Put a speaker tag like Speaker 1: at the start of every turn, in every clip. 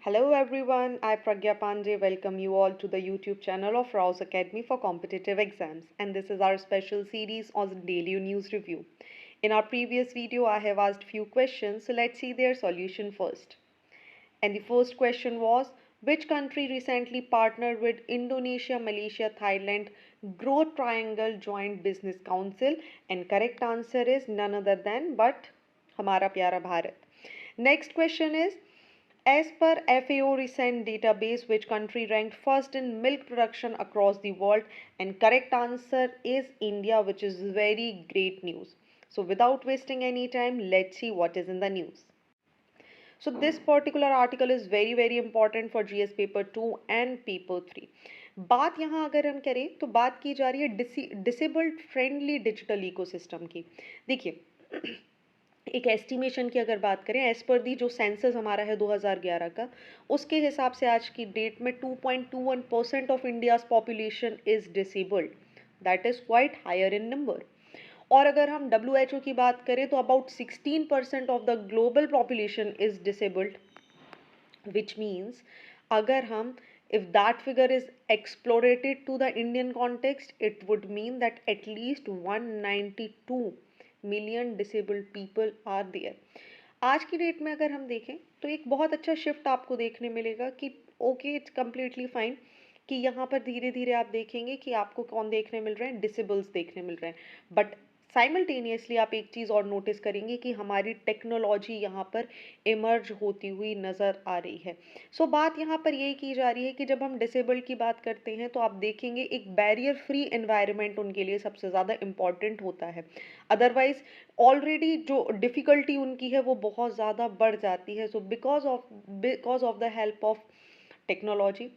Speaker 1: Hello everyone, I Pragya Pandey welcome you all to the YouTube channel of Rouse Academy for Competitive Exams, and this is our special series on daily news review. In our previous video I have asked few questions, so let's see their solution first. And the first question was, which country recently partnered with Indonesia, Malaysia, Thailand Growth Triangle Joint Business Council? And correct answer is none other than but हमारा प्यारा Bharat. Next question is, as per FAO recent database, which country ranked first in milk production across the world? And correct answer is India, which is very great news. So without wasting any time, let's see what is in the news. So this particular article is very important for GS paper 2 and paper 3. बात यहाँ अगर हम करें तो बात की जा रही है डिसेबल्ड फ्रेंडली डिजिटल इकोसिस्टम की. देखिए एक एस्टिमेशन की अगर बात करें, एज पर दी जो सेंसस हमारा है 2011 का, उसके हिसाब से आज की डेट में 2.21% of India's population is disabled. That is quite higher in number. और अगर हम WHO की बात करें तो about 16% of the global population is disabled, which means अगर हम if that figure is explorated to the Indian context, it would mean that at least 192 million disabled people are there. आज की डेट में अगर हम देखें तो एक बहुत अच्छा शिफ्ट आपको देखने मिलेगा कि ओके इट्स कम्प्लीटली फाइन कि यहाँ पर धीरे धीरे आप देखेंगे कि आपको कौन देखने मिल रहे हैं, डिसेबल्स देखने मिल रहे हैं. बट साइमल्टेनियसली आप एक चीज़ और नोटिस करेंगे कि हमारी टेक्नोलॉजी यहाँ पर इमर्ज होती हुई नज़र आ रही है. सो बात यहाँ पर यही की जा रही है कि जब हम डिसेबल्ड की बात करते हैं तो आप देखेंगे एक बैरियर फ्री एनवायरनमेंट उनके लिए सबसे ज़्यादा इम्पॉर्टेंट होता है. अदरवाइज ऑलरेडी जो डिफ़िकल्टी उनकी है वो बहुत ज़्यादा बढ़ जाती है. So because of the help of technology,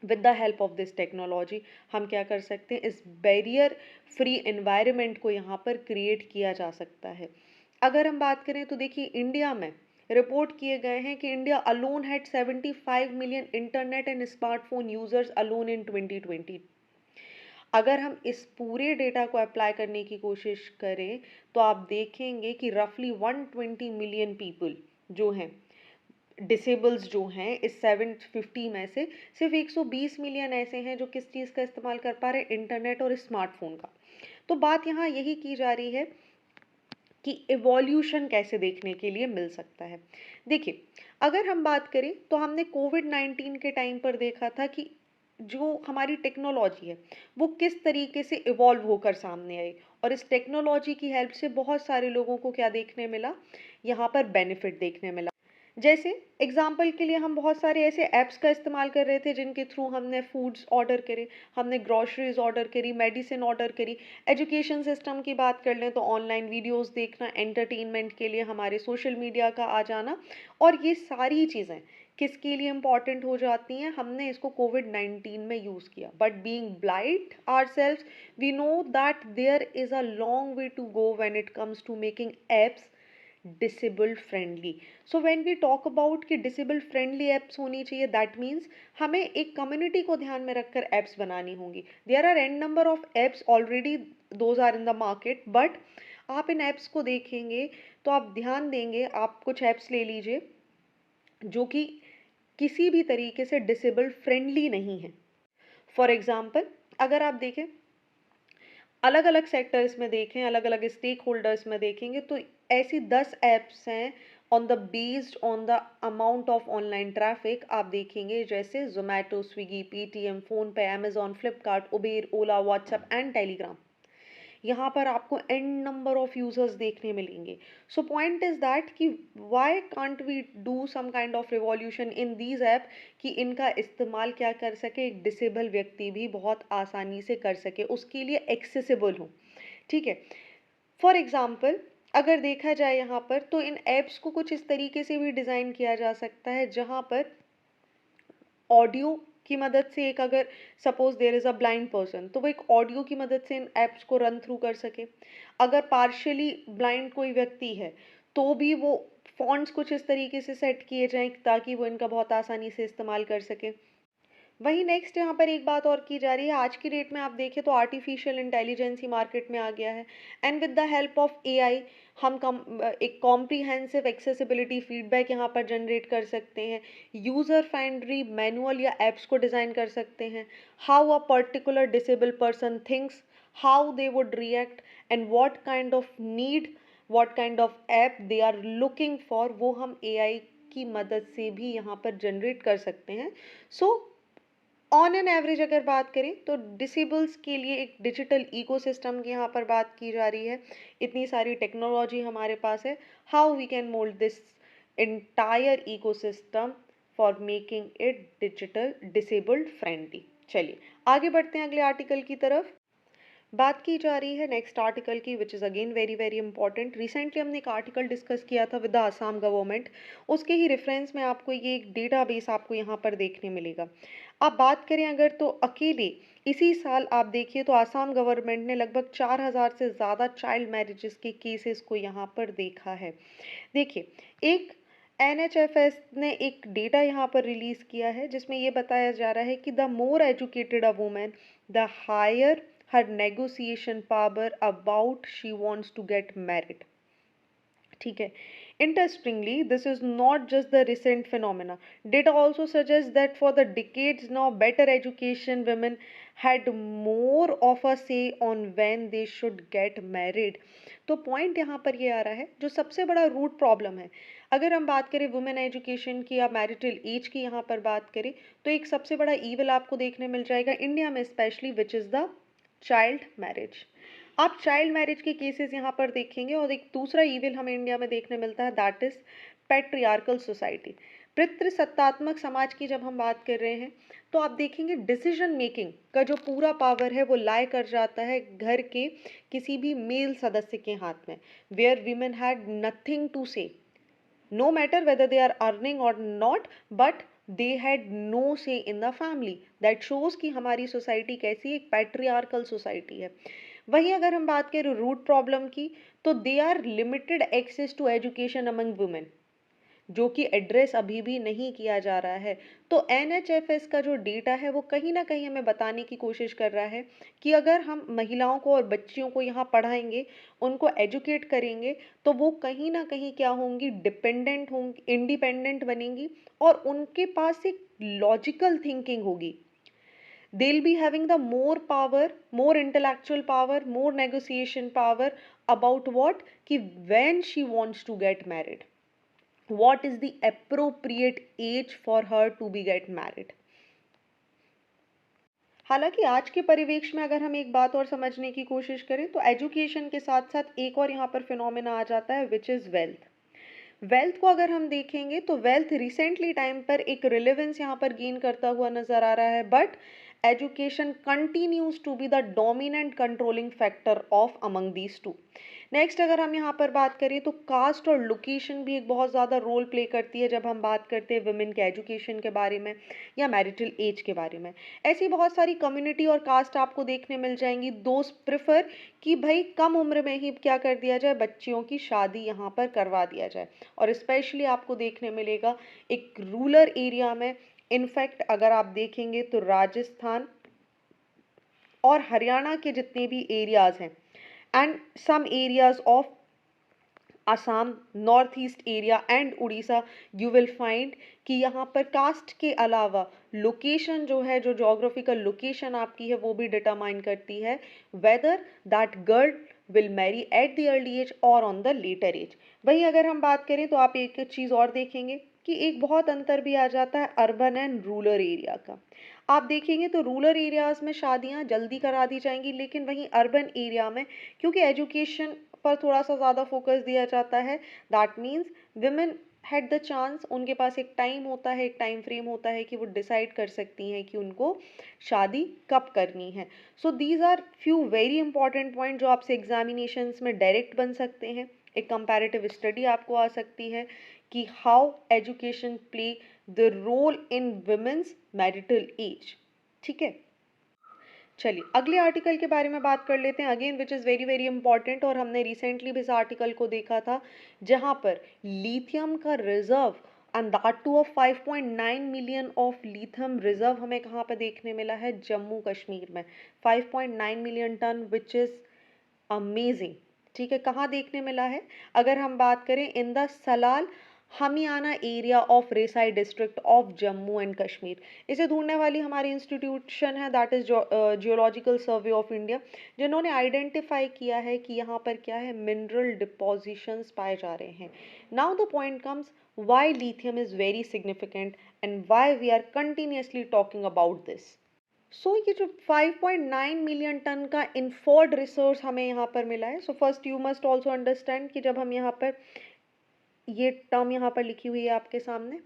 Speaker 1: with the help of this technology हम क्या कर सकते हैं, इस बैरियर फ्री एनवायरनमेंट को यहाँ पर क्रिएट किया जा सकता है. अगर हम बात करें तो देखिए इंडिया में रिपोर्ट किए गए हैं कि India alone had 75 million internet and smartphone users alone in 2020. अगर हम इस पूरे डेटा को अप्लाई करने की कोशिश करें तो आप देखेंगे कि रफली 120 मिलियन पीपल जो हैं डिसेबल्स जो हैं इस 750 में से सिर्फ 120 मिलियन ऐसे हैं जो किस चीज़ का इस्तेमाल कर पा रहे हैं, इंटरनेट और स्मार्टफोन का. तो बात यहाँ यही की जा रही है कि एवोल्यूशन कैसे देखने के लिए मिल सकता है. देखिए अगर हम बात करें तो हमने कोविड-19 के टाइम पर देखा था कि जो हमारी टेक्नोलॉजी है वो किस तरीके से इवॉल्व होकर सामने आई, और इस टेक्नोलॉजी की हेल्प से बहुत सारे लोगों को क्या देखने मिला, यहाँ पर बेनिफिट देखने मिला. जैसे एग्जाम्पल के लिए हम बहुत सारे ऐसे ऐप्स का इस्तेमाल कर रहे थे जिनके थ्रू हमने फूड्स ऑर्डर करे, हमने ग्रॉसरीज ऑर्डर करी, मेडिसिन ऑर्डर करी. एजुकेशन सिस्टम की बात कर लें तो ऑनलाइन वीडियोस देखना, एंटरटेनमेंट के लिए हमारे सोशल मीडिया का आ जाना, और ये सारी चीज़ें किसके लिए इम्पॉर्टेंट हो जाती हैं, हमने इसको कोविड-19 में यूज़ किया. But being blind ourselves we know that there is a long way to go when it comes to making apps disabled friendly. So when we talk about कि डिसेबल्ड फ्रेंडली एप्स होनी चाहिए, that means हमें एक community को ध्यान में रखकर apps बनानी होंगी. There are an number of apps already, those are in the market, but आप इन एप्स को देखेंगे तो आप ध्यान देंगे, आप कुछ एप्स ले लीजिए जो कि किसी भी तरीके से डिसेबल्ड फ्रेंडली नहीं है. फॉर एग्जाम्पल अगर आप देखें अलग अलग सेक्टर्स में देखें, अलग अलग स्टेक होल्डर्स में देखेंगे तो ऐसी 10 ऐप्स हैं on the based on the amount of online traffic. आप देखेंगे जैसे Zomato, Swiggy, Paytm, PhonePe, Amazon, Flipkart, Uber, Ola, WhatsApp and Telegram. यहाँ पर आपको एन नंबर ऑफ यूजर्स देखने मिलेंगे. सो पॉइंट इज दैट कि why can't we do some kind of revolution in these app कि इनका इस्तेमाल क्या कर सके, एक डिसेबल व्यक्ति भी बहुत आसानी से कर सके, उसके लिए एक्सेसिबल हो. ठीक है. फॉर एग्जाम्पल अगर देखा जाए यहाँ पर तो इन ऐप्स को कुछ इस तरीके से भी डिज़ाइन किया जा सकता है जहाँ पर ऑडियो की मदद से, एक अगर suppose there is a blind person तो वो एक ऑडियो की मदद से इन ऐप्स को रन थ्रू कर सके. अगर पार्शियली ब्लाइंड कोई व्यक्ति है तो भी वो फॉन्ट्स कुछ इस तरीके से सेट किए जाएं ताकि वो इनका बहुत आसानी से इस्तेमाल कर सके. वहीं नेक्स्ट यहाँ पर एक बात और की जा रही है, आज की डेट में आप देखें तो आर्टिफिशियल इंटेलिजेंस ही मार्केट में आ गया है, and with the help of AI हम एक कॉम्प्रिहेंसिव एक्सेसिबिलिटी फीडबैक यहाँ पर जनरेट कर सकते हैं, यूज़र फ्रेंडली मैनुअल या एप्स को डिज़ाइन कर सकते हैं, how a particular disable person thinks, how they would react and what kind of need, what kind of app they are looking for, वो हम एआई की मदद से भी यहाँ पर जनरेट कर सकते हैं। सो ऑन एन एवरेज अगर बात करें तो डिसेबल्स के लिए एक डिजिटल इकोसिस्टम की यहाँ पर बात की जा रही है। इतनी सारी टेक्नोलॉजी हमारे पास है, how we can mould this entire ecosystem for making it digital disabled friendly. चलिए आगे बढ़ते हैं अगले आर्टिकल की तरफ। बात की जा रही है नेक्स्ट आर्टिकल की, which is again very very important. Recently हमने एक आर्टिकल डिस्कस किया था विद द आसाम गवर्नमेंट, उसके ही रेफरेंस में आपको ये एक डेटाबेस आपको यहाँ पर देखने मिलेगा। आप बात करें अगर तो अकेले इसी साल आप देखिए तो आसाम गवर्नमेंट ने लगभग 4,000 से ज़्यादा चाइल्ड मैरिजेस के केसेस को यहाँ पर देखा है। देखिए, एक NHFS ने एक डेटा यहाँ पर रिलीज़ किया है जिसमें ये बताया जा रहा है कि the more educated a women, the higher her negotiation power about she wants to get married। ठीक है, interestingly this is not just the recent phenomena, data also suggests that for the decades now better education women had more of a say on when they should get married। तो point यहाँ पर ये आ रहा है, जो सबसे बड़ा root problem है अगर हम बात करें वुमेन एजुकेशन की या मैरिटल एज की यहाँ पर बात करें, तो एक सबसे बड़ा ईवल आपको देखने मिल जाएगा इंडिया में specially, which is the child marriage. आप चाइल्ड मैरिज के केसेस यहाँ पर देखेंगे और एक दूसरा ईविल हमें इंडिया में देखने मिलता है, दैट इज पैट्रियार्कल सोसाइटी। पितृसत्तात्मक समाज की जब हम बात कर रहे हैं तो आप देखेंगे डिसीजन मेकिंग का जो पूरा पावर है वो लाए कर जाता है घर के किसी भी मेल सदस्य के हाथ में, where women had nothing to say, no matter whether they are earning or not, but they had no say in the family। that shows कि हमारी सोसाइटी कैसी एक पैट्रियार्कल सोसाइटी है। वहीं अगर हम बात करें रूट प्रॉब्लम की, तो they are limited access to education among women, जो कि एड्रेस अभी भी नहीं किया जा रहा है। तो NHFS का जो डेटा है वो कहीं ना कहीं हमें बताने की कोशिश कर रहा है कि अगर हम महिलाओं को और बच्चियों को यहाँ पढ़ाएंगे, उनको एजुकेट करेंगे, तो वो कहीं ना कहीं क्या होंगी, डिपेंडेंट होंगी, इंडिपेंडेंट बनेंगी और उनके पास एक लॉजिकल थिंकिंग होगी। they'll be having the more power, more intellectual power, more negotiation power about what, कि when she wants to get married, what is the appropriate age for her to be get married। हालांकि आज के परिवेश में अगर हम एक बात और समझने की कोशिश करें तो एजुकेशन के साथ साथ एक और यहाँ पर फिनोमेना आ जाता है, विच इज़ वेल्थ। वेल्थ को अगर हम देखेंगे तो वेल्थ रिसेंटली टाइम पर एक रिलेवेंस यहाँ पर गेन करता हुआ नजर आ रहा है, but education continues to be the dominant controlling factor of among these two. Next अगर हम यहाँ पर बात करें तो कास्ट और लोकेशन भी एक बहुत ज़्यादा रोल प्ले करती है जब हम बात करते हैं वुमेन के एजुकेशन के बारे में या मैरिटल एज के बारे में। ऐसी बहुत सारी कम्युनिटी और कास्ट आपको देखने मिल जाएंगी, दोस्त प्रेफर कि भाई कम उम्र में ही क्या कर दिया जाए, बच्चियों की शादी यहाँ पर करवा दिया जाए। और स्पेशली आपको देखने मिलेगा एक रूरल एरिया में, इनफैक्ट अगर आप देखेंगे तो राजस्थान और हरियाणा के जितने भी एरियाज हैं and some areas of Assam, north east area and Orissa, you will find कि यहाँ पर कास्ट के अलावा लोकेशन जो है, जो जोग्राफिकल लोकेशन आपकी है वो भी डिटरमाइन करती है whether that girl will marry at the early age और ऑन द लेटर एज। वहीं अगर हम बात करें तो आप एक चीज़ और देखेंगे कि एक बहुत अंतर भी आ जाता है अर्बन एंड रूरल एरिया का। आप देखेंगे तो रूरल एरियाज में शादियां जल्दी करा दी जाएंगी, लेकिन वहीं अर्बन एरिया में क्योंकि एजुकेशन पर थोड़ा सा ज़्यादा फोकस दिया जाता है, that means women had the chance, उनके पास एक टाइम होता है, एक टाइम फ्रेम होता है कि वो डिसाइड कर सकती हैं कि उनको शादी कब करनी है। So these are few very important point जो आपसे एग्जामिनेशंस में डायरेक्ट बन सकते हैं। एक कंपैरेटिव स्टडी आपको आ सकती है कि how education play the role in women's marital age. ठीक है, चलिए अगले आर्टिकल के बारे में बात कर लेते हैं, again which is very very important. और हमने रिसेंटली भी इस आर्टिकल को देखा था जहां पर लिथियम का reserve and that two of 5.9 million of lithium reserve हमें कहाँ पर देखने मिला है, जम्मू कश्मीर में 5.9 million ton, which is amazing. ठीक है, कहाँ देखने मिला है? अगर हम बात करें in the Salal Haimana area of Reasi district of Jammu and Kashmir. इसे ढूंढने वाली हमारी इंस्टीट्यूशन है, that is geological survey of India, जिन्होंने आइडेंटिफाई किया है कि यहाँ पर क्या है, मिनरल डिपोजिशंस पाए जा रहे हैं। Now the point comes, why lithium is very significant and why we are continuously talking about this. So ये जो 5.9 मिलियन टन का इन्फोर्ड रिसोर्स हमें यहाँ पर मिला है, so first you must also understand कि जब हम यहाँ पर ये टर्म यहाँ पर लिखी हुई है आपके सामने,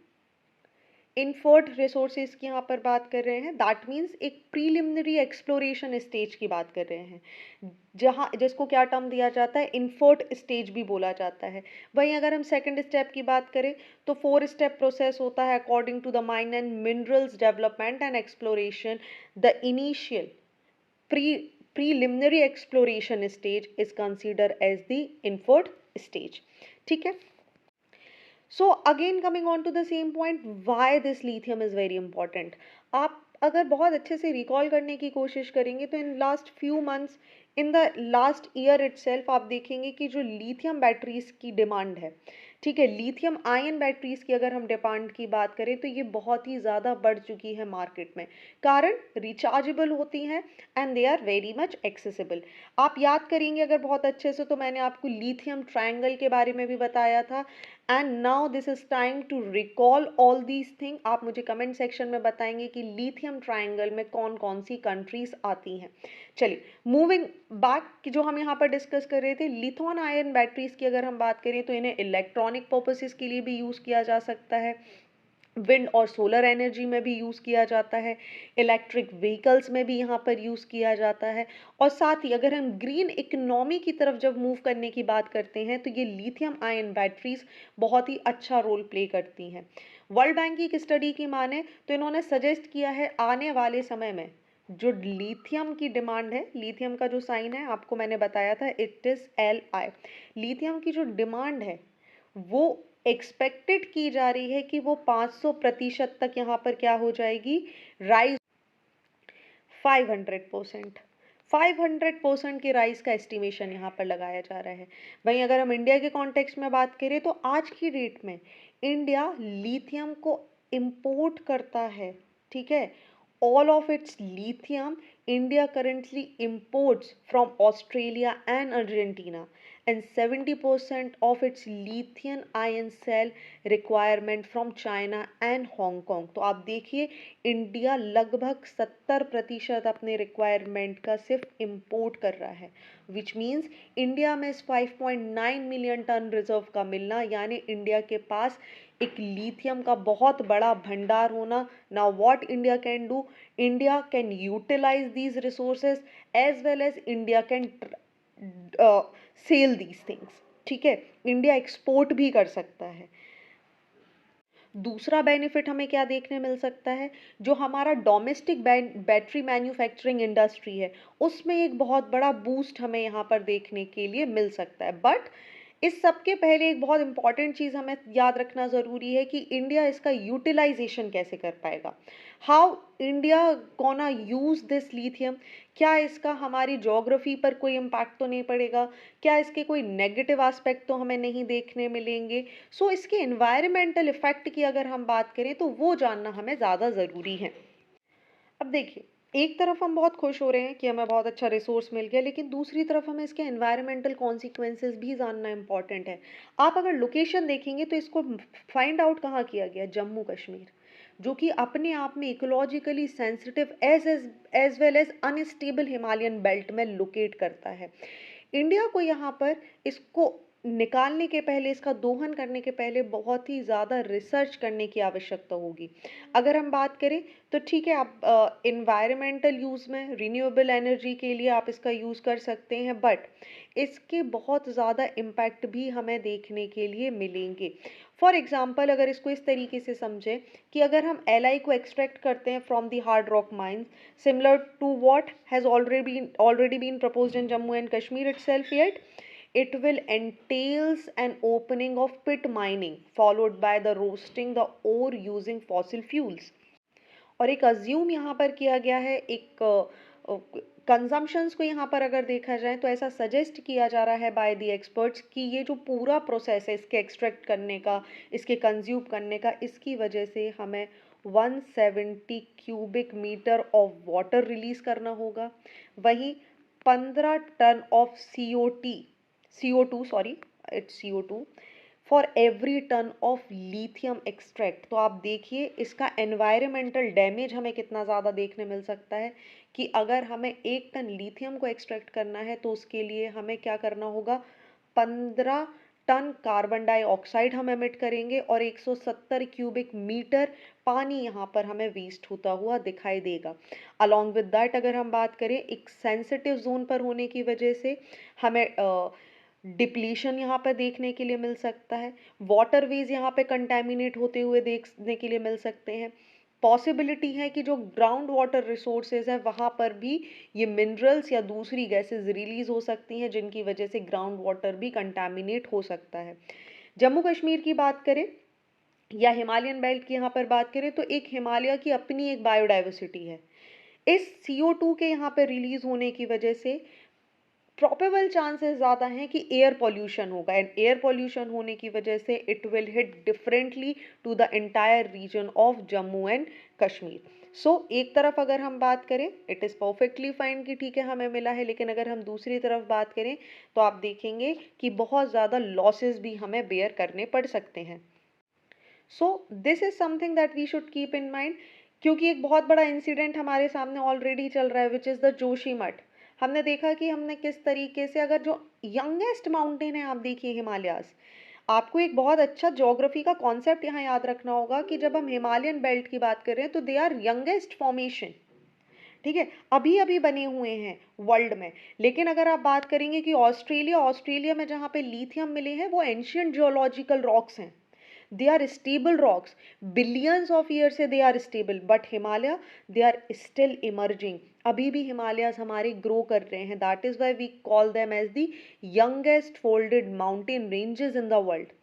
Speaker 1: इनफर्ट रिसोर्सेज की यहाँ पर बात कर रहे हैं, दैट मीन्स एक प्रीलिमिनरी एक्सप्लोरेशन स्टेज की बात कर रहे हैं, जहाँ जिसको क्या टर्म दिया जाता है, इनफर्ट स्टेज भी बोला जाता है। वहीं अगर हम सेकंड स्टेप की बात करें तो 4 स्टेप प्रोसेस होता है according to the mine and minerals development and exploration. The initial preliminary exploration stage is considered as the inferred stage। ठीक है, so again coming on to the same point, why this lithium is very important. आप अगर बहुत अच्छे से recall करने की कोशिश करेंगे तो in last few months, in the last year itself आप देखेंगे कि जो लिथियम बैटरीज की डिमांड है, ठीक है, लिथियम आयन बैटरीज की अगर हम डिमांड की बात करें तो ये बहुत ही ज़्यादा बढ़ चुकी है मार्केट में। कारण रिचार्जेबल होती हैं and they are very much accessible. आप याद करेंगे अगर बहुत अच्छे से तो मैंने आपको लिथियम ट्रायंगल के बारे में भी बताया था, and now this is time to recall all these thing. आप मुझे कमेंट सेक्शन में बताएंगे कि लिथियम ट्रायंगल में कौन कौन सी कंट्रीज आती हैं। चलिए मूविंग बैक, कि जो हम यहाँ पर डिस्कस कर रहे थे, लिथियम आयन बैटरीज की अगर हम बात करें तो इन्हें इलेक्ट्रॉनिक पर्पसेस के लिए भी यूज़ किया जा सकता है, विंड और सोलर एनर्जी में भी यूज़ किया जाता है, इलेक्ट्रिक व्हीकल्स में भी यहाँ पर यूज़ किया जाता है, और साथ ही अगर हम ग्रीन इकोनॉमी की तरफ जब मूव करने की बात करते हैं तो ये लिथियम आयन बैटरीज बहुत ही अच्छा रोल प्ले करती हैं। वर्ल्ड बैंक की एक स्टडी की माने तो इन्होंने सजेस्ट किया है आने वाले समय में जो लिथियम की डिमांड है, लिथियम का जो साइन है आपको मैंने बताया था, इट इज़ Li। लिथियम की जो डिमांड है वो एक्सपेक्टेड की जा रही है कि वो 500% तक यहाँ पर क्या हो जाएगी, राइज 500%। 500% की राइज का एस्टिमेशन यहाँ पर लगाया जा रहा है। वहीं अगर हम इंडिया के कॉन्टेक्स्ट में बात करें तो आज की डेट में इंडिया लिथियम को इंपोर्ट करता है, ठीक है, all of its lithium India currently imports from Australia and Argentina, and 70% of its lithium ion cell requirement from China and Hong Kong। तो आप देखिए इंडिया लगभग 70% अपने रिक्वायरमेंट का सिर्फ इंपोर्ट कर रहा है, विच मीन्स इंडिया में इस 5.9 मिलियन टन रिजर्व का मिलना, यानी इंडिया के पास एक लिथियम का बहुत बड़ा भंडार होना। Now what India can do, India can utilise these resources as well as India can sell these things, ठीक है, इंडिया एक्सपोर्ट भी कर सकता है। दूसरा बेनिफिट हमें क्या देखने मिल सकता है, जो हमारा डोमेस्टिक बैटरी मैन्युफैक्चरिंग इंडस्ट्री है उसमें एक बहुत बड़ा बूस्ट हमें यहाँ पर देखने के लिए मिल सकता है। बट इस सब के पहले एक बहुत इंपॉर्टेंट चीज़ हमें याद रखना ज़रूरी है कि इंडिया इसका यूटिलाइजेशन कैसे कर पाएगा, how India gonna use this lithium. क्या इसका हमारी जोग्राफी पर कोई इम्पैक्ट तो नहीं पड़ेगा, क्या इसके कोई नेगेटिव एस्पेक्ट तो हमें नहीं देखने मिलेंगे। सो इसके इन्वायरमेंटल इफेक्ट की अगर हम बात करें तो वो जानना हमें ज़्यादा ज़रूरी है। अब देखिए, एक तरफ हम बहुत खुश हो रहे हैं कि हमें बहुत अच्छा रिसोर्स मिल गया, लेकिन दूसरी तरफ हमें इसके एनवायरमेंटल कॉन्सिक्वेंसेस भी जानना इंपॉर्टेंट है। आप अगर लोकेशन देखेंगे तो इसको फाइंड आउट कहाँ किया गया, जम्मू कश्मीर, जो कि अपने आप में ecologically sensitive as well as unstable Himalayan belt में लोकेट करता है। इंडिया को यहाँ पर इसको निकालने के पहले, इसका दोहन करने के पहले बहुत ही ज़्यादा रिसर्च करने की आवश्यकता होगी। अगर हम बात करें तो ठीक है, आप इन्वायरमेंटल यूज़ में रिन्यूएबल एनर्जी के लिए आप इसका यूज़ कर सकते हैं, बट इसके बहुत ज़्यादा इम्पैक्ट भी हमें देखने के लिए मिलेंगे। फॉर एग्जाम्पल अगर इसको इस तरीके से समझें कि अगर हम Li को एक्सट्रैक्ट करते हैं from the hard rock mines, similar to what has already been proposed in Jammu and Kashmir itself, yet it will entails an opening of pit mining followed by the roasting the ore using fossil fuels। और एक assume यहाँ पर किया गया है, एक consumptions को यहाँ पर अगर देखा जाए तो ऐसा सजेस्ट किया जा रहा है बाय द एक्सपर्ट्स कि ये जो पूरा प्रोसेस है इसके एक्सट्रैक्ट करने का, इसके कंज्यूम करने का, इसकी वजह से हमें 170 cubic metre of water release करना होगा। वहीं 15 ton of CO2 sorry, it's CO2 for every ton of lithium extract. तो आप देखिए इसका एनवायरमेंटल डैमेज हमें कितना ज़्यादा देखने मिल सकता है कि अगर हमें 1 टन लिथियम को एक्सट्रैक्ट करना है तो उसके लिए हमें क्या करना होगा, 15 टन कार्बन डाइऑक्साइड हम एमिट करेंगे और 170 क्यूबिक मीटर पानी यहाँ पर हमें वेस्ट होता हुआ दिखाई देगा। अलॉन्ग विद दैट अगर हम बात करें, एक सेंसिटिव जोन पर होने की वजह से हमें डिप्लीशन यहाँ पर देखने के लिए मिल सकता है, वाटरवेज यहाँ पे कंटेमिनेट होते हुए देखने के लिए मिल सकते हैं। पॉसिबिलिटी है कि जो ग्राउंड वाटर रिसोर्सेज है वहाँ पर भी ये मिनरल्स या दूसरी गैसेस रिलीज हो सकती हैं जिनकी वजह से ग्राउंड वाटर भी कंटेमिनेट हो सकता है। जम्मू कश्मीर की बात करें या हिमालयन बेल्ट की यहाँ पर बात करें तो एक हिमालय की अपनी एक बायोडाइवर्सिटी है। इस CO2 के यहाँ पर रिलीज होने की वजह से प्रोबेबल चांसेस ज़्यादा हैं कि एयर पॉल्यूशन होगा, एंड एयर पॉल्यूशन होने की वजह से it will hit differently to the entire region of Jammu and Kashmir. So एक तरफ अगर हम बात करें इट इज़ परफेक्टली फाइन कि ठीक है हमें मिला है, लेकिन अगर हम दूसरी तरफ बात करें तो आप देखेंगे कि बहुत ज़्यादा लॉसेस भी हमें बेयर करने पड़ सकते हैं। So this is something that we should keep in mind, क्योंकि एक बहुत बड़ा इंसिडेंट हमारे सामने ऑलरेडी चल रहा है विच इज़ द जोशीमठ। हमने देखा कि हमने किस तरीके से, अगर जो यंगेस्ट माउंटेन है आप देखिए हिमालयाज, आपको एक बहुत अच्छा ज्योग्राफी का कॉन्सेप्ट यहाँ याद रखना होगा कि जब हम हिमालयन बेल्ट की बात कर रहे हैं तो दे आर यंगेस्ट फॉर्मेशन, ठीक है, अभी अभी बने हुए हैं वर्ल्ड में। लेकिन अगर आप बात करेंगे कि ऑस्ट्रेलिया में जहाँ पे लिथियम मिले हैं वो एंशियंट जियोलॉजिकल रॉक्स हैं, they are stable rocks, billions of years से they are stable, but Himalaya they are still emerging, अभी भी हिमालयाज हमारे ग्रो कर रहे हैं। that is why we call them as the youngest folded mountain ranges in the world।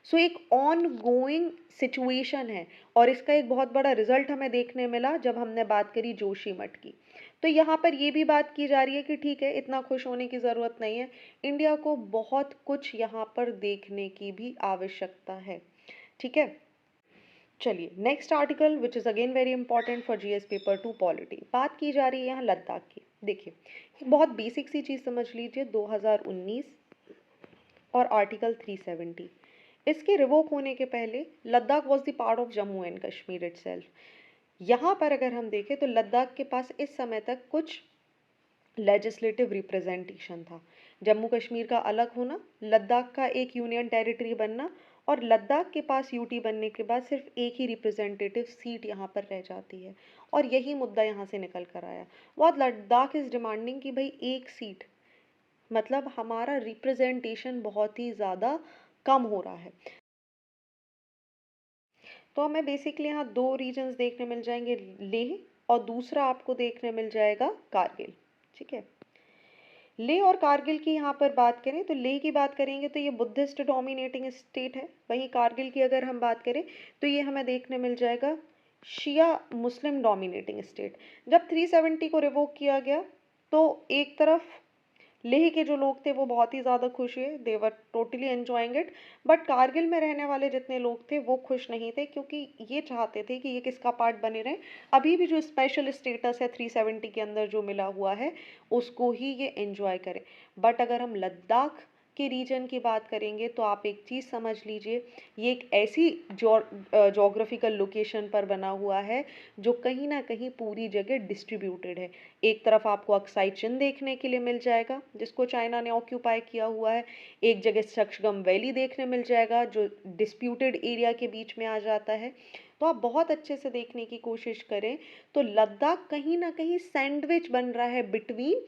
Speaker 1: सो एक on going situation है और इसका एक बहुत बड़ा रिजल्ट हमें देखने मिला जब हमने बात करी जोशीमठ की। तो यहाँ पर ये भी बात की जा रही है कि ठीक है इतना खुश होने की ज़रूरत नहीं है, इंडिया को बहुत कुछ यहाँ पर देखने की भी आवश्यकता है, ठीक है। चलिए next article which is again very important for GS paper 2 polity, बात की जा रही है यहाँ लद्दाख की। देखिए एक बहुत बेसिक सी चीज़ समझ लीजिए, 2019 और आर्टिकल 370, इसके रिवोक होने के पहले Ladakh was the part of Jammu and Kashmir itself. यहाँ पर अगर हम देखें तो लद्दाख के पास इस समय तक कुछ लेजिस्लेटिव रिप्रेजेंटेशन था, जम्मू कश्मीर का अलग होना, लद्दाख का एक यूनियन टेरिटरी बनना, और लद्दाख के पास यूटी बनने के बाद सिर्फ एक ही रिप्रेजेंटेटिव सीट यहाँ पर रह जाती है। और यही मुद्दा यहाँ से निकल कर आया, बहुत लद्दाख इज़ डिमांडिंग कि भाई एक सीट, मतलब हमारा रिप्रेजेंटेशन बहुत ही ज़्यादा कम हो रहा है। तो हमें बेसिकली यहाँ दो रीजन्स देखने मिल जाएंगे, लेह और दूसरा आपको देखने मिल जाएगा कारगिल, ठीक है। लेह और कारगिल की यहाँ पर बात करें तो लेह की बात करेंगे तो ये बुद्धिस्ट डोमिनेटिंग स्टेट है, वहीं कारगिल की अगर हम बात करें तो ये हमें देखने मिल जाएगा शिया मुस्लिम डोमिनेटिंग स्टेट। जब 370 को रिवोक किया गया तो एक तरफ लेह के जो लोग थे वो बहुत ही ज़्यादा खुश हुए, they were totally enjoying it, but Kargil में रहने वाले जितने लोग थे वो खुश नहीं थे क्योंकि ये चाहते थे कि ये किसका पार्ट बने रहे, अभी भी जो स्पेशल स्टेटस है 370 के अंदर जो मिला हुआ है उसको ही ये एंजॉय करें। बट अगर हम लद्दाख के रीजन की बात करेंगे तो आप एक चीज़ समझ लीजिए, ये एक ऐसी जोग्राफिकल लोकेशन पर बना हुआ है जो कहीं ना कहीं पूरी जगह डिस्ट्रीब्यूटेड है। एक तरफ आपको अक्साई चिन देखने के लिए मिल जाएगा जिसको चाइना ने ऑक्यूपाई किया हुआ है, एक जगह सक्शगम वैली देखने मिल जाएगा जो डिस्प्यूटेड एरिया के बीच में आ जाता है। तो आप बहुत अच्छे से देखने की कोशिश करें तो लद्दाख कहीं ना कहीं सैंडविच बन रहा है बिटवीन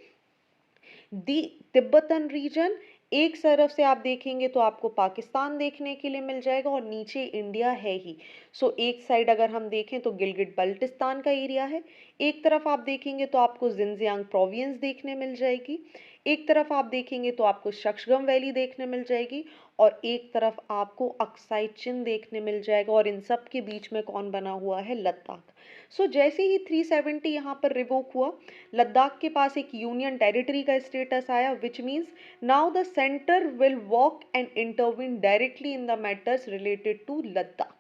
Speaker 1: दी तिब्बतन रीजन। एक तरफ से आप देखेंगे तो आपको पाकिस्तान देखने के लिए मिल जाएगा और नीचे इंडिया है ही। सो एक साइड अगर हम देखें तो गिलगिट बल्टिस्तान का एरिया है, एक तरफ आप देखेंगे तो आपको जिनजियांग प्रोविंस देखने मिल जाएगी, एक तरफ आप देखेंगे तो आपको शक्सगम वैली देखने मिल जाएगी और एक तरफ आपको अक्साई चिन देखने मिल जाएगा और इन सब के बीच में कौन बना हुआ है, लद्दाख। सो जैसे ही 370 यहाँ पर रिवोक हुआ, लद्दाख के पास एक यूनियन टेरिटरी का स्टेटस आया, which means now the centre will walk and intervene directly in the matters related to Ladakh.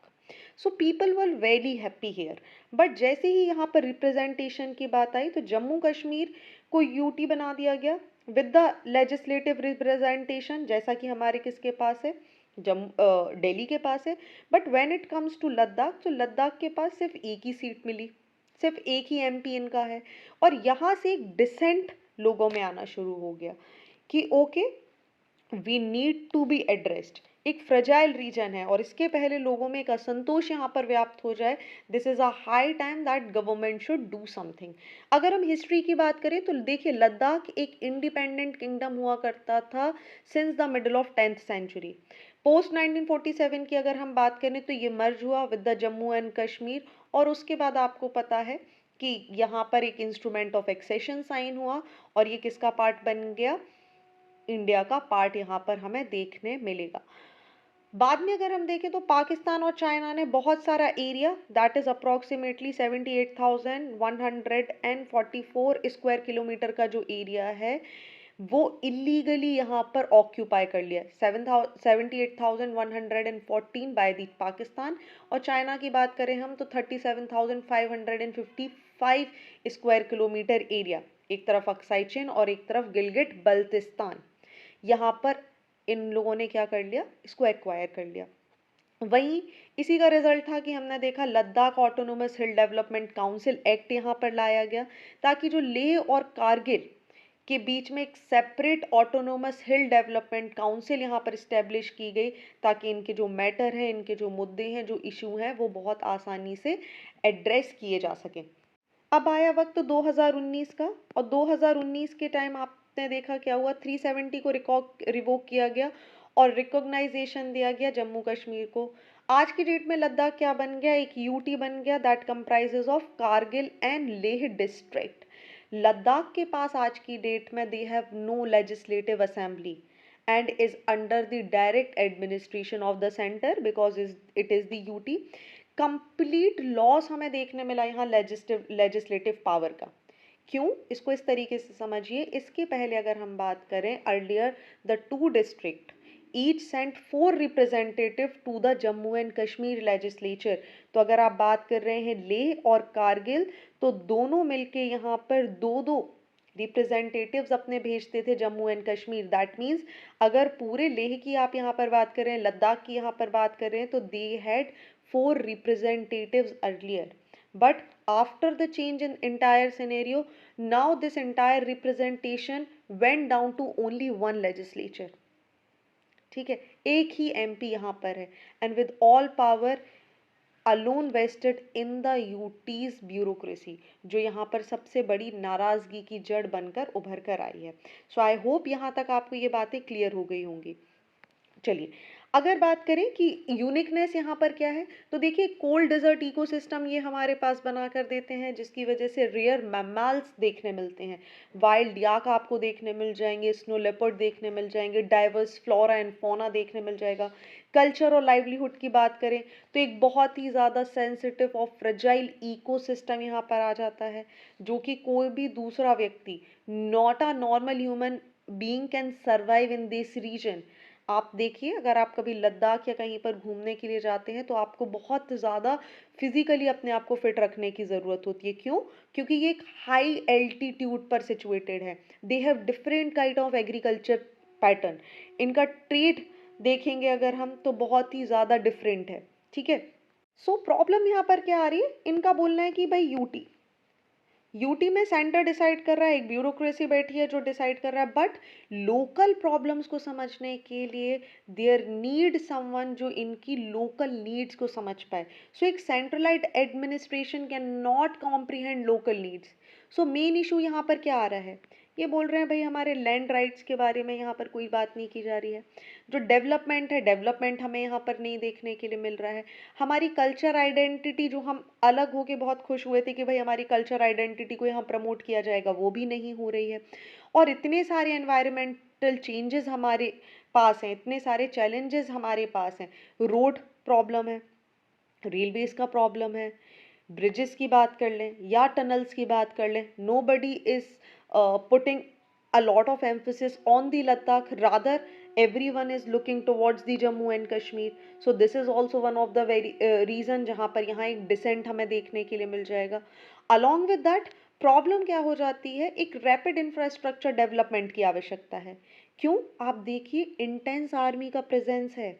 Speaker 1: So people were very happy here. But जैसे ही यहाँ पर रिप्रेजेंटेशन की बात आई तो जम्मू कश्मीर को यूटी बना दिया गया विद द लेजिस्लेटिव रिप्रेजेंटेशन, जैसा कि हमारे किसके पास है, दिल्ली के पास है। But when it comes to Ladakh, तो लद्दाख के पास सिर्फ एक ही सीट मिली, सिर्फ एक ही एमपी इनका है। और यहाँ से एक डिसेंट लोगों में आना शुरू हो गया कि okay, we need to be addressed. एक फ्रजाइल रीजन है और इसके पहले लोगों में एक असंतोष यहाँ पर व्याप्त हो जाए, this is a high time that government should do something. अगर हम हिस्ट्री की बात करें तो देखिए, लद्दाख एक इंडिपेंडेंट किंगडम हुआ करता था since the middle of 10th century. Post 1947 की अगर हम बात करें तो ये मर्ज हुआ with the Jammu and Kashmir, और उसके बाद आपको पता है कि यहाँ पर एक इंस्ट्रूमेंट ऑफ एक्सेशन साइन हुआ और ये किसका पार्ट बन गया, इंडिया का पार्ट यहाँ पर हमें देखने मिलेगा। बाद में अगर हम देखें तो पाकिस्तान और चाइना ने बहुत सारा area, that is approximately 78,144 square kilometre का जो एरिया है वो इलीगली यहाँ पर ऑक्यूपाई कर लिया, 78,114 बाय द पाकिस्तान। और चाइना की बात करें हम तो 37,555 स्क्वायर किलोमीटर एरिया, एक तरफ अक्साई चिन और एक तरफ गिलगिट बल्तिस्तान, यहाँ पर इन लोगों ने क्या कर लिया, इसको एक्वायर कर लिया। वहीं इसी का रिजल्ट था कि हमने देखा लद्दाख ऑटोनोमस हिल डेवलपमेंट काउंसिल एक्ट यहाँ पर लाया गया, ताकि जो लेह और कारगिल के बीच में एक सेपरेट ऑटोनोमस हिल डेवलपमेंट काउंसिल यहाँ पर इस्टेब्लिश की गई, ताकि इनके जो मैटर हैं, इनके जो मुद्दे हैं, जो इशू हैं, वो बहुत आसानी से एड्रेस किए जा सकें। अब आया वक्त 2019 का, और 2019 के टाइम आपने देखा क्या हुआ, 370 को रिवोक किया गया और रिकॉग्नाइजेशन दिया गया जम्मू कश्मीर को। आज की डेट में लद्दाख क्या बन गया, एक यूटी बन गया that comprises of Kargil and Leh district. Ladakh के पास आज की डेट में they have no legislative assembly and is under the direct administration of the center because it is the UT। Complete loss हमें देखने मिला यहाँ लेजिस्लेटिव पावर का। क्यों, इसको इस तरीके से समझिए। इसके पहले अगर हम बात करें, earlier the two district each sent 4 representative to the Jammu and Kashmir legislature. तो अगर आप बात कर रहे हैं लेह और कारगिल, तो दोनों मिलके यहाँ पर दो दो रिप्रेजेंटेटिव्स अपने भेजते थे Jammu and Kashmir. That means अगर पूरे लेह की आप यहाँ पर बात करें, लद्दाख की यहाँ पर बात करें, तो they had 4 representatives earlier, but after the change in entire scenario, now this entire representation went down to only one legislature। ठीक है, एक ही एमपी यहाँ पर है, and with all power alone vested in the UT's bureaucracy, जो यहाँ पर सबसे बड़ी नाराजगी की जड़ बनकर उभर कर आई है। सो आई होप यहाँ तक आपको ये बातें क्लियर हो गई होंगी। चलिए, अगर बात करें कि यूनिकनेस यहाँ पर क्या है, तो देखिए कोल्ड डेजर्ट इकोसिस्टम ये हमारे पास बना कर देते हैं, जिसकी वजह से रेयर मैमल्स देखने मिलते हैं, वाइल्ड याक आपको देखने मिल जाएंगे, स्नो लेपर्ड देखने मिल जाएंगे, डाइवर्स फ्लोरा एंड फौना देखने मिल जाएगा। कल्चर और लाइवलीहुड की बात करें तो एक बहुत ही ज़्यादा सेंसिटिव और फ्रेजाइल इकोसिस्टम यहाँ पर आ जाता है, जो कि कोई भी दूसरा व्यक्ति, not a normal human being can survive in this region. आप देखिए, अगर आप कभी लद्दाख या कहीं पर घूमने के लिए जाते हैं तो आपको बहुत ज़्यादा फिजिकली अपने आप को फिट रखने की ज़रूरत होती है। क्यों? क्योंकि ये एक हाई एल्टीट्यूड पर सिचुएटेड है। They have different kind of agriculture pattern. इनका ट्रेड देखेंगे अगर हम तो बहुत ही ज़्यादा डिफरेंट है। ठीक है, सो प्रॉब्लम यहाँ पर क्या आ रही है, इनका बोलना है कि भाई यूटी में सेंटर डिसाइड कर रहा है, एक ब्यूरोक्रेसी बैठी है जो डिसाइड कर रहा है, बट लोकल प्रॉब्लम्स को समझने के लिए देयर नीड समवन जो इनकी लोकल नीड्स को समझ पाए। सो एक centralised administration can not comprehend local needs. So main issue यहाँ पर क्या आ रहा है ये बोल रहे हैं भाई हमारे लैंड राइट्स के बारे में यहाँ पर कोई बात नहीं की जा रही है। जो डेवलपमेंट है, डेवलपमेंट हमें यहाँ पर नहीं देखने के लिए मिल रहा है। हमारी कल्चर आइडेंटिटी, जो हम अलग होके बहुत खुश हुए थे कि भाई हमारी कल्चर आइडेंटिटी को यहाँ प्रमोट किया जाएगा, वो भी नहीं हो रही है। और इतने सारे एनवायरमेंटल चेंजेस हमारे पास हैं, इतने सारे चैलेंजेस हमारे पास हैं। रोड प्रॉब्लम है, रेलवेज का प्रॉब्लम है, ब्रिजेस की बात कर लें या टनल्स की बात कर लें, nobody is putting a lot of emphasis on the Ladakh, rather everyone is looking towards the Jammu and Kashmir. So this is also one of the very reason जहाँ पर यहाँ एक डिसेंट हमें देखने के लिए मिल जाएगा। along with that प्रॉब्लम क्या हो जाती है, एक रैपिड इंफ्रास्ट्रक्चर डेवलपमेंट की आवश्यकता है। क्यों? आप देखिए इंटेंस आर्मी का प्रेजेंस है,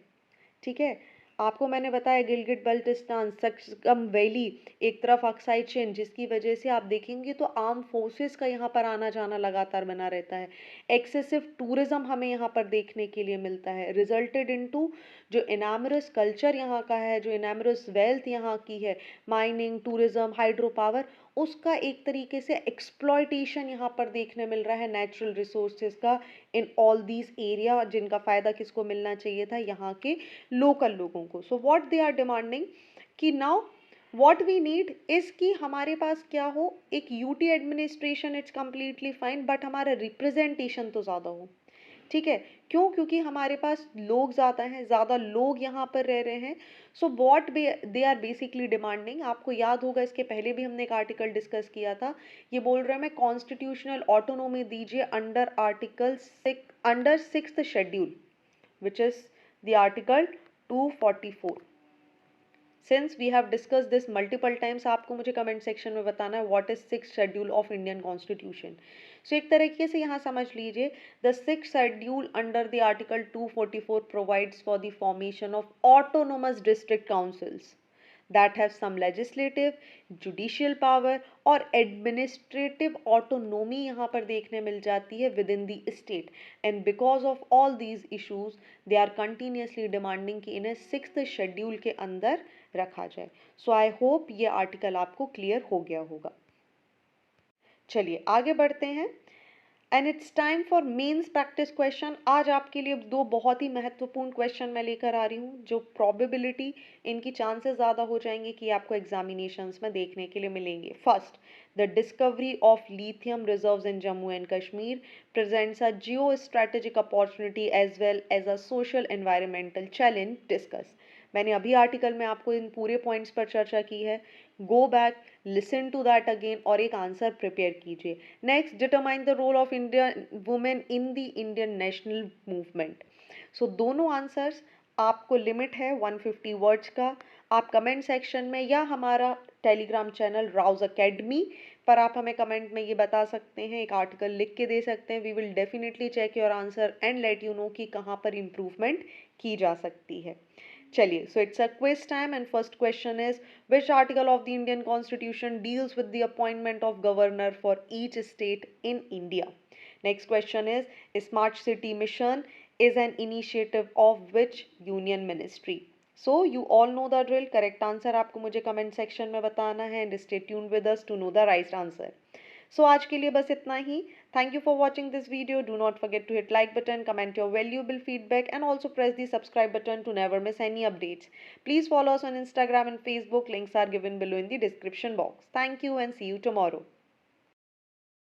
Speaker 1: ठीक है। आपको मैंने बताया गिलगिट बल्टिस्तान, सक्सम वैली, एक तरफ अक्साई चेन, जिसकी वजह से आप देखेंगे तो आर्म फोर्सेस का यहाँ पर आना जाना लगातार बना रहता है। एक्सेसिव टूरिज्म हमें यहाँ पर देखने के लिए मिलता है, रिजल्टेड इनटू जो इनामरस कल्चर यहाँ का है, जो इनामरस वेल्थ यहाँ की है, माइनिंग, टूरिज्म, हाइड्रो पावर, उसका एक तरीके से एक्सप्लॉयटेशन यहाँ पर देखने मिल रहा है नेचुरल रिसोर्सेज का इन ऑल दीज एरिया, जिनका फ़ायदा किसको मिलना चाहिए था, यहाँ के लोकल लोगों को। So what they are demanding कि now what we need is कि हमारे पास क्या हो, एक UT administration it's completely fine, but हमारा रिप्रेजेंटेशन तो ज़्यादा हो, ठीक है। क्यों? क्योंकि हमारे पास लोग ज़्यादा हैं, ज़्यादा लोग यहाँ पर रह रहे हैं। So what they are basically demanding, आपको याद होगा इसके पहले भी हमने एक आर्टिकल डिस्कस किया था। ये बोल रहे हैं मैं कॉन्स्टिट्यूशनल ऑटोनोमी दीजिए under article under 6th schedule, which is the article 244। Since we have discussed this multiple times, आपको मुझे कमेंट सेक्शन में बताना है what is 6th schedule of Indian constitution. So एक तरीके से यहाँ समझ लीजिए, the 6th schedule under the article 244 provides for the formation of autonomous district councils that have some legislative, judicial power और administrative autonomy यहाँ पर देखने मिल जाती है within the state, and because of all these issues they are continuously demanding कि इन्हें 6th schedule के अंदर रखा जाए। सो आई होप ये आर्टिकल आपको क्लियर हो गया होगा। चलिए आगे बढ़ते हैं। And it's time for mains practice question. आज आपके लिए दो बहुत ही महत्वपूर्ण क्वेश्चन मैं लेकर आ रही हूँ, जो प्रोबेबिलिटी इनकी चांसेस ज़्यादा हो जाएंगे कि आपको एग्जामिनेशंस में देखने के लिए मिलेंगे। First, the discovery of lithium reserves in Jammu and Kashmir presents a geo strategic opportunity as well as a social environmental challenge. Discuss. मैंने अभी आर्टिकल में आपको इन पूरे पॉइंट्स पर चर्चा की है। Go back, listen to that again और एक आंसर प्रिपेयर कीजिए। Next, determine the role of Indian women in the Indian national movement. So दोनों आंसर्स, आपको लिमिट है 150 वर्ड्स का। आप कमेंट सेक्शन में या हमारा टेलीग्राम चैनल राउज अकेडमी पर आप हमें कमेंट में ये बता सकते हैं, एक आर्टिकल लिख के दे सकते हैं। We will definitely check your answer and let you know कि कहाँ पर इम्प्रूवमेंट की जा सकती है। चलिए, so it's a quiz time and first question is, which article of the Indian Constitution deals with the appointment of governor for each state in India? Next question is, Smart City Mission is an initiative of which union ministry? So you all know the drill. Correct answer आपको मुझे comment section में बताना है and stay tuned with us to know the right answer. So आज के लिए बस इतना ही। Thank you for watching this video. Do not forget to hit like button, comment your valuable feedback and also press the subscribe button to never miss any updates. Please follow us on Instagram and Facebook. Links are given below in the description box. Thank you and see you tomorrow.